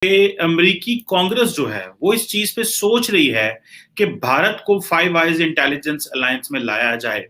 कि अमेरिकी कांग्रेस जो है वो इस चीज पे सोच रही है कि भारत को फाइव आइज इंटेलिजेंस अलायंस में लाया जाए।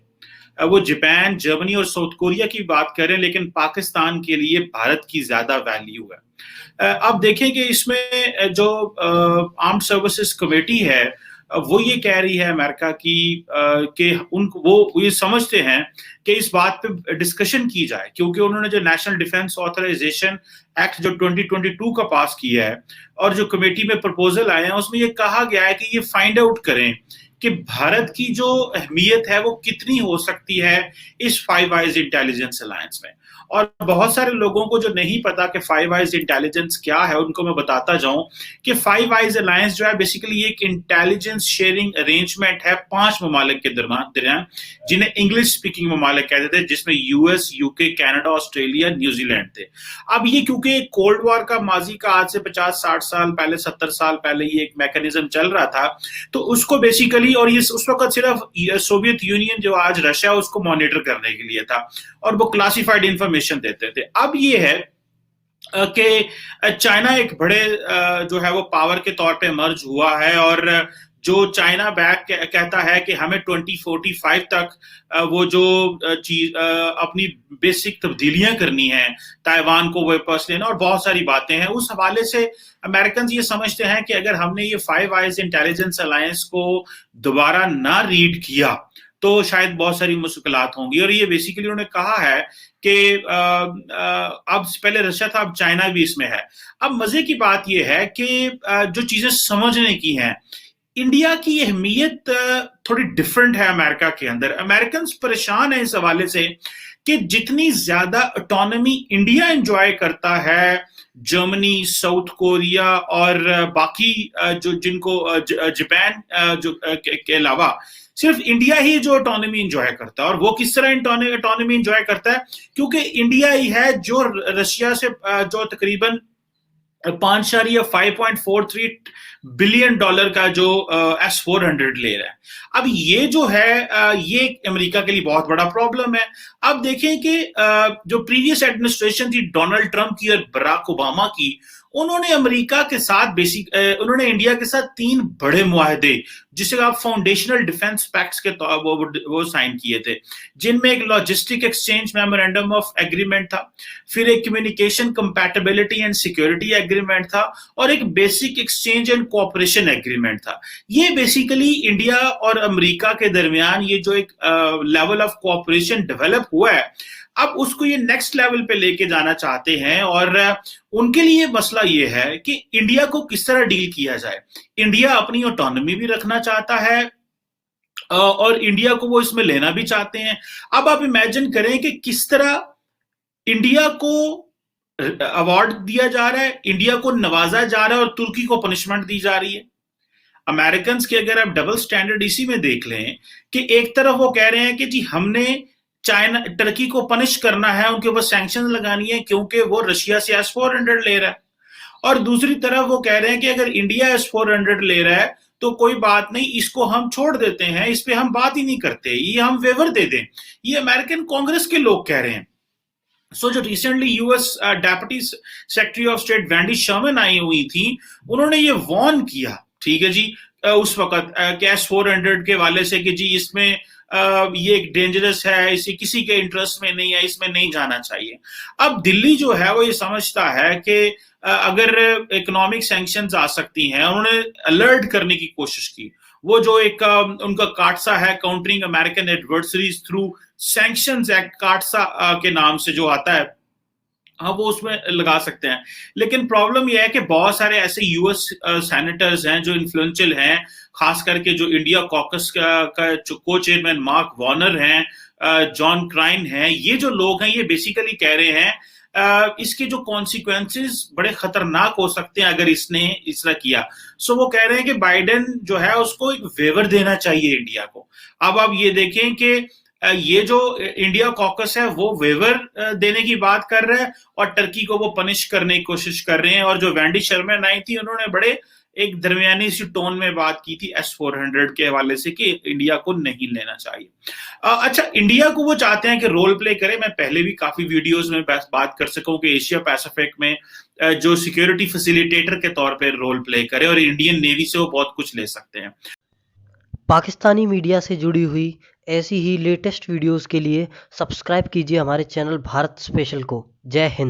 वो जापान, जर्मनी और साउथ कोरिया की बात करें, लेकिन पाकिस्तान के लिए भारत की ज्यादा वैल्यू है। अब देखें कि इसमें जो आर्म्ड सर्विसेज कमेटी है, वो ये कह रही है अमेरिका की कि उनको वो ये समझते हैं कि इस बात पे डिस्कशन की जाए, क्योंकि उन्होंने जो नेशनल डिफेंस ऑथराइजेशन एक्ट जो 2022 का पास किया है और जो कमेटी में प्रपोजल आए हैं उसमें ये कहा गया है कि ये फाइंड आउट करें कि भारत की जो अहमियत है वो कितनी हो सकती है इस फाइव आइज इंटेलिजेंस अलायंस में। और बहुत सारे लोगों को जो नहीं पता कि फाइव आइज इंटेलिजेंस क्या है, उनको मैं बताता जाऊं कि फाइव आइज अलायंस जो है बेसिकली एक इंटेलिजेंस शेयरिंग अरेंजमेंट है 5 ममालिक के दरमियान, जिन्हें इंग्लिश स्पीकिंग ममालिक कहते थे, जिसमें US, UK, Canada, Australia, New Zealand थे। अब ये क्योंकि कोल्ड वॉर का माजी का आज से 50-60 साल पहले, 70 साल पहले ये एक मैकेनिज्म चल रहा था, तो उसको बेसिकली, और ये उस वक्त सिर्फ सोवियत यूनियन जो आज रशिया उसको मॉनिटर करने के लिए था और वो क्लासिफाइड इंफॉर्मेशन देते थे। अब ये है कि चाइना एक बड़े जो है वो पावर के तौर पे मर्ज हुआ है, और जो चाइना बैक कहता है कि हमें 2045 तक वो जो चीज अपनी बेसिक तब्दीलियां करनी है, ताइवान को वापस लेना और बहुत सारी बातें हैं। उस हवाले से अमेरिकन ये समझते हैं कि अगर हमने ये फाइव आइज इंटेलिजेंस अलायंस को दोबारा ना रीड किया तो शायद बहुत सारी मुश्किलात होंगी। और ये बेसिकली उन्होंने कहा है कि अब पहले रशिया था, अब चाइना भी इसमें है। अब मजे की बात यह है कि जो चीजें समझने की हैं, इंडिया की अहमियत थोड़ी डिफरेंट है अमेरिका के अंदर। अमेरिकन परेशान है इस हवाले से कि जितनी ज्यादा ऑटोनॉमी इंडिया एंजॉय करता है, जर्मनी, साउथ कोरिया और बाकी जो जिनको जापान जो के अलावा सिर्फ इंडिया ही जो ऑटोनॉमी एंजॉय करता है। और वो किस तरह ऑटोनॉमी एंजॉय करता है, क्योंकि इंडिया ही है जो रशिया से जो तकरीबन 5.43 बिलियन डॉलर का जो S-400 ले रहा है। अब ये जो है ये अमेरिका के लिए बहुत बड़ा प्रॉब्लम है। अब देखें कि जो प्रीवियस एडमिनिस्ट्रेशन थी डोनाल्ड ट्रंप की और बराक ओबामा की, उन्होंने अमेरिका के साथ उन्होंने इंडिया के साथ 3 बड़े मुआहदे, जिसे आप फाउंडेशनल डिफेंस पैक्ट्स के वो साइन किए थे, जिनमें एक logistic exchange memorandum of agreement था, फिर एक communication compatibility and security agreement था और एक basic exchange and cooperation agreement था। ये बेसिकली इंडिया और अमेरिका के दरमियान ये जो एक लेवल ऑफ कोऑपरेशन डेवलप हुआ है, अब उसको ये नेक्स्ट लेवल पे लेके जाना चाहते हैं। और उनके लिए मसला ये है कि इंडिया को किस तरह डील किया जाए। इंडिया अपनी ऑटोनॉमी भी रखना चाहता है और इंडिया को वो इसमें लेना भी चाहते हैं। अब आप इमेजिन करें कि किस तरह इंडिया को अवार्ड दिया जा रहा है, इंडिया को नवाजा जा रहा है और तुर्की को पनिशमेंट दी जा रही है। अमेरिकन के अगर आप डबल स्टैंडर्ड इसी में देख लें कि एक तरफ वो कह रहे हैं कि जी हमने चाइना, टर्की को पनिश करना है, उनके ऊपर सैंक्शन लगानी है क्योंकि वो रशिया से S-400 ले रहा है, और दूसरी तरफ वो कह रहे हैं कि अगर इंडिया S-400 ले रहा है तो कोई बात नहीं, इसको हम छोड़ देते हैं, इस पे हम बात ही नहीं करते, ये हम वेवर दे दें। ये अमेरिकन कांग्रेस के लोग कह रहे हैं। सो जो recently US deputy secretary of state Wendy Sherman आई हुई थी, उन्होंने ये वार्न किया, ठीक है जी, उस वक्त S-400 के वाले से कि जी इसमें ये एक डेंजरस है, इसे किसी के इंटरेस्ट में नहीं है, इसमें नहीं जाना चाहिए। अब दिल्ली जो है वो ये समझता है कि अगर इकोनॉमिक सैंक्शंस आ सकती हैं, उन्होंने अलर्ट करने की कोशिश की। वो जो एक उनका काटसा है, countering American adversaries through sanctions act, काटसा के नाम से जो आता है, हाँ वो उसमें लगा सकते हैं। लेकिन प्रॉब्लम यह है कि बहुत सारे ऐसे यूएस सेनेटर्स हैं जो इन्फ्लुएंशियल हैं, खास करके जो इंडिया कॉकस का को चेयरमैन मार्क वार्नर हैं, जॉन क्राइन हैं, ये जो लोग हैं ये बेसिकली कह रहे हैं इसके जो कॉन्सिक्वेंसेस बड़े खतरनाक हो सकते हैं अगर इसने इस तरह किया। सो वो कह रहे हैं कि बाइडेन जो है उसको एक वेवर देना चाहिए इंडिया को। अब आप ये देखें कि ये जो इंडिया कॉकस है वो वेवर देने की बात कर रहा है और टर्की को वो पनिश करने की कोशिश कर रहे हैं। और जो वैंडी शर्मन आई थी, उन्होंने बड़े एक दरमियानी सी टोन में बात की थी S-400 के हवाले से कि इंडिया को नहीं लेना चाहिए। अच्छा, इंडिया को वो चाहते हैं कि रोल प्ले करे। मैं पहले भी काफी वीडियोस में बात कर सकूं कि एशिया पैसिफिक में जो सिक्योरिटी फैसिलिटेटर के तौर पे रोल प्ले करें और इंडियन नेवी से वो बहुत कुछ ले सकते हैं। पाकिस्तानी मीडिया से जुड़ी हुई ऐसी ही लेटेस्ट वीडियोस के लिए सब्सक्राइब कीजिए हमारे चैनल भारत स्पेशल को। जय हिंद।